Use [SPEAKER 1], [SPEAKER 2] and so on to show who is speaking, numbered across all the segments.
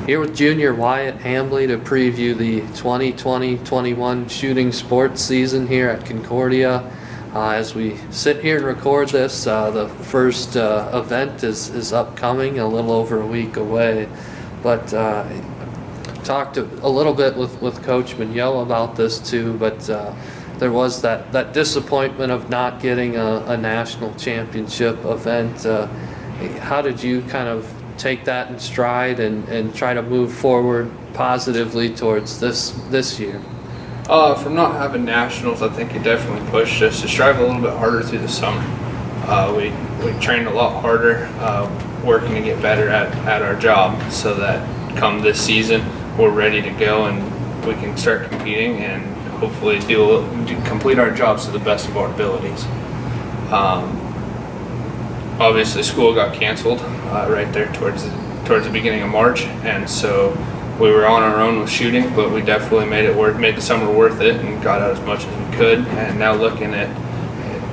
[SPEAKER 1] Here with junior Wyatt Hambly to preview the 2020-21 shooting sports season here at Concordia. As we sit here and record this, the first event is upcoming, a little over a week away. But talked a little bit with Coach Mignot about this too, but there was that disappointment of not getting a national championship event. How did you kind of take that in stride and try to move forward positively towards this year?
[SPEAKER 2] From not having nationals, I think it definitely pushed us to strive a little bit harder through the summer. We trained a lot harder, working to get better at our job, so that come this season we're ready to go and we can start competing and hopefully complete our jobs to the best of our abilities. Obviously, school got canceled right there towards the beginning of March, and so we were on our own with shooting, but we definitely made the summer worth it and got out as much as we could. And now looking at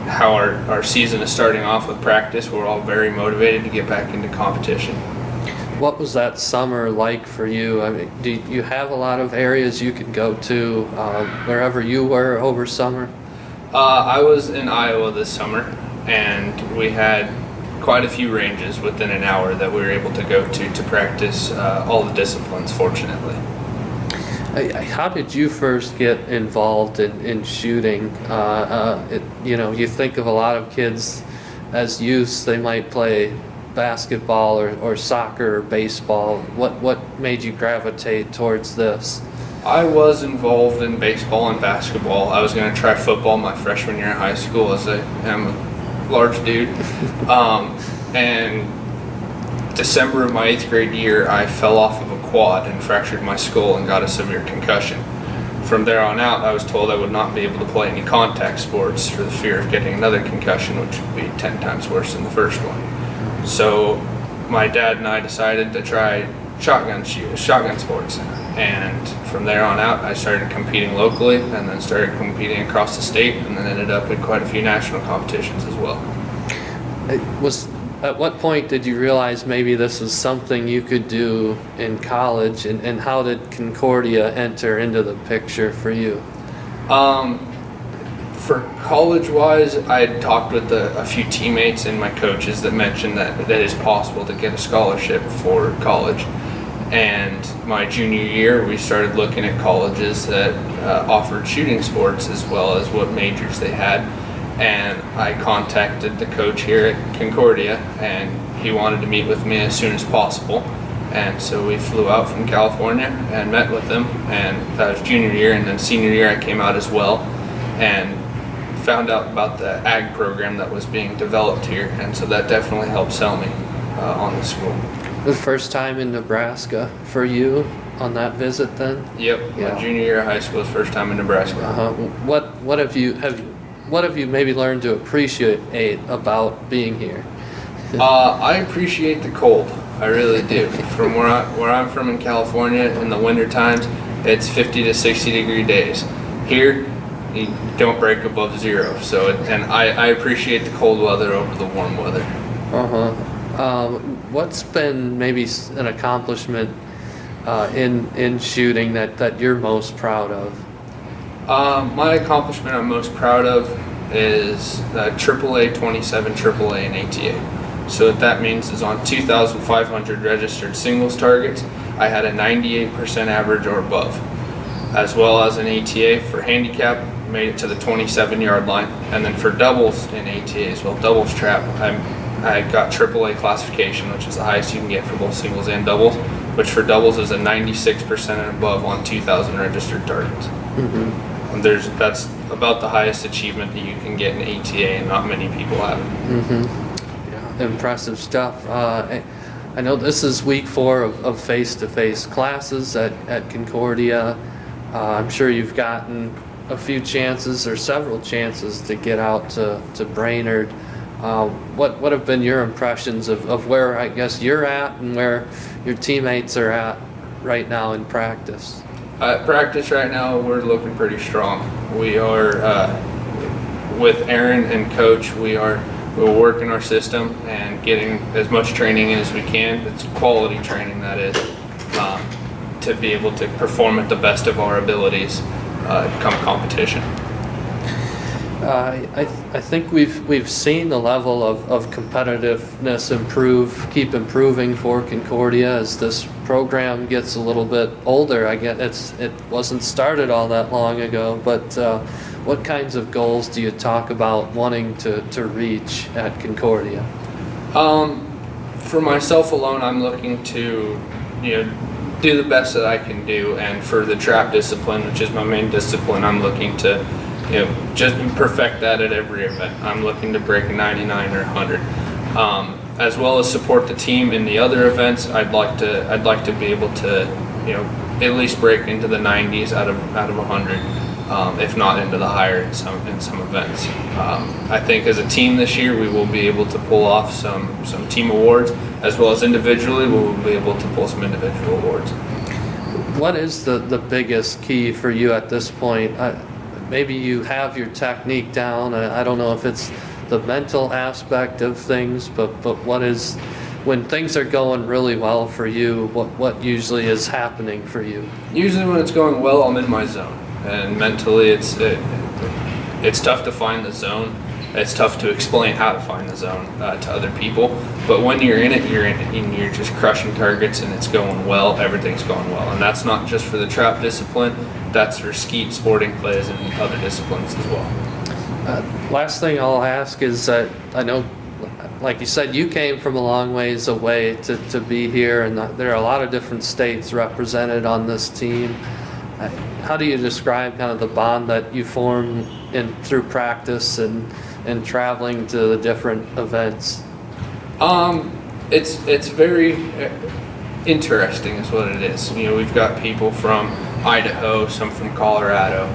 [SPEAKER 2] how our season is starting off with practice, we're all very motivated to get back into competition.
[SPEAKER 1] What was that summer like for you? I mean, do you have a lot of areas you could go to wherever you were over summer?
[SPEAKER 2] I was in Iowa this summer, and we had quite a few ranges within an hour that we were able to go to practice all the disciplines, fortunately.
[SPEAKER 1] How did you first get involved in shooting? You think of a lot of kids as youths, they might play basketball or soccer or baseball. What made you gravitate towards this?
[SPEAKER 2] I was involved in baseball and basketball. I was going to try football my freshman year in high school, as I am a large dude. And December of my 8th grade year, I fell off of a quad and fractured my skull and got a severe concussion. From there on out, I was told I would not be able to play any contact sports for the fear of getting another concussion, which would be 10 times worse than the first one. So my dad and I decided to try shotgun sports, and from there on out I started competing locally and then started competing across the state, and then ended up in quite a few national competitions as well.
[SPEAKER 1] At what point did you realize maybe this was something you could do in college, and how did Concordia enter into the picture for you?
[SPEAKER 2] For college-wise, I had talked with a few teammates and my coaches that mentioned that it is possible to get a scholarship for college. And my junior year, we started looking at colleges that offered shooting sports as well as what majors they had. And I contacted the coach here at Concordia, and he wanted to meet with me as soon as possible. And so we flew out from California and met with him, and that was junior year. And then senior year, I came out as well and found out about the ag program that was being developed here, and so that definitely helped sell me on the school.
[SPEAKER 1] The first time in Nebraska for you on that visit then?
[SPEAKER 2] Yep,
[SPEAKER 1] Yeah.
[SPEAKER 2] My junior year of high school was first time in Nebraska.
[SPEAKER 1] What have you maybe learned to appreciate about being here?
[SPEAKER 2] I appreciate the cold. I really do. From where I'm from in California, in the winter times, it's 50 to 60 degree days. Here, you don't break above zero. And I appreciate the cold weather over the warm weather.
[SPEAKER 1] What's been maybe an accomplishment in shooting that you're most proud of?
[SPEAKER 2] My accomplishment I'm most proud of is AAA 27 AAA and ATA. So what that means is on 2,500 registered singles targets, I had a 98% average or above, as well as an ATA for handicap, made it to the 27-yard line, and then for doubles in ATA as well, doubles trap, I got AAA classification, which is the highest you can get for both singles and doubles, which for doubles is a 96% and above on 2,000 registered targets.
[SPEAKER 1] Mm-hmm.
[SPEAKER 2] And that's about the highest achievement that you can get in ATA, and not many people have it.
[SPEAKER 1] Mm-hmm. Yeah, impressive stuff. I know this is week 4 of face-to-face classes at Concordia. I'm sure you've gotten a few chances or several chances to get out to Brainerd. What have been your impressions of where I guess you're at and where your teammates are at right now in practice?
[SPEAKER 2] At practice right now, we're looking pretty strong. We are, with Aaron and Coach, we're working our system and getting as much training in as we can. It's quality training, that is. to be able to perform at the best of our abilities come competition.
[SPEAKER 1] I think we've seen the level of competitiveness keep improving for Concordia as this program gets a little bit older. I get it wasn't started all that long ago, but what kinds of goals do you talk about wanting to reach at Concordia?
[SPEAKER 2] For myself alone, I'm looking to, do the best that I can do, and for the trap discipline, which is my main discipline, I'm looking to, just perfect that at every event. I'm looking to break a 99 or 100, as well as support the team in the other events. I'd like to be able to, at least break into the 90s out of 100. If not into the higher in some events. I think as a team this year we will be able to pull off some team awards, as well as individually we will be able to pull some individual awards.
[SPEAKER 1] What is the biggest key for you at this point? Maybe you have your technique down. I don't know if it's the mental aspect of things, but what is, when things are going really well for you, what usually is happening for you?
[SPEAKER 2] Usually when it's going well, I'm in my zone. And mentally, it's tough to find the zone. It's tough to explain how to find the zone to other people. But when you're in it, and you're just crushing targets, and it's going well. Everything's going well, and that's not just for the trap discipline. That's for skeet, sporting plays, and other disciplines as well.
[SPEAKER 1] Last thing I'll ask is that I know, like you said, you came from a long ways away to be here, and there are a lot of different states represented on this team. How do you describe kind of the bond that you form through practice and traveling to the different events?
[SPEAKER 2] It's very interesting is what it is. We've got people from Idaho, some from Colorado,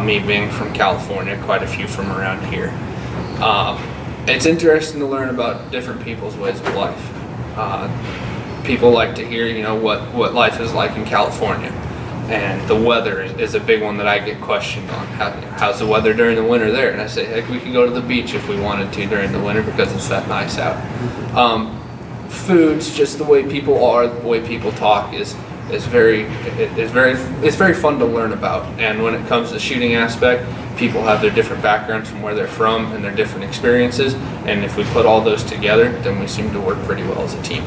[SPEAKER 2] me being from California, quite a few from around here. It's interesting to learn about different people's ways of life. People like to hear, what life is like in California. And the weather is a big one that I get questioned on. How's the weather during the winter there? And I say, heck, we could go to the beach if we wanted to during the winter because it's that nice out. Foods, just the way people are, the way people talk is very fun to learn about. And when it comes to the shooting aspect, people have their different backgrounds from where they're from and their different experiences. And if we put all those together, then we seem to work pretty well as a team.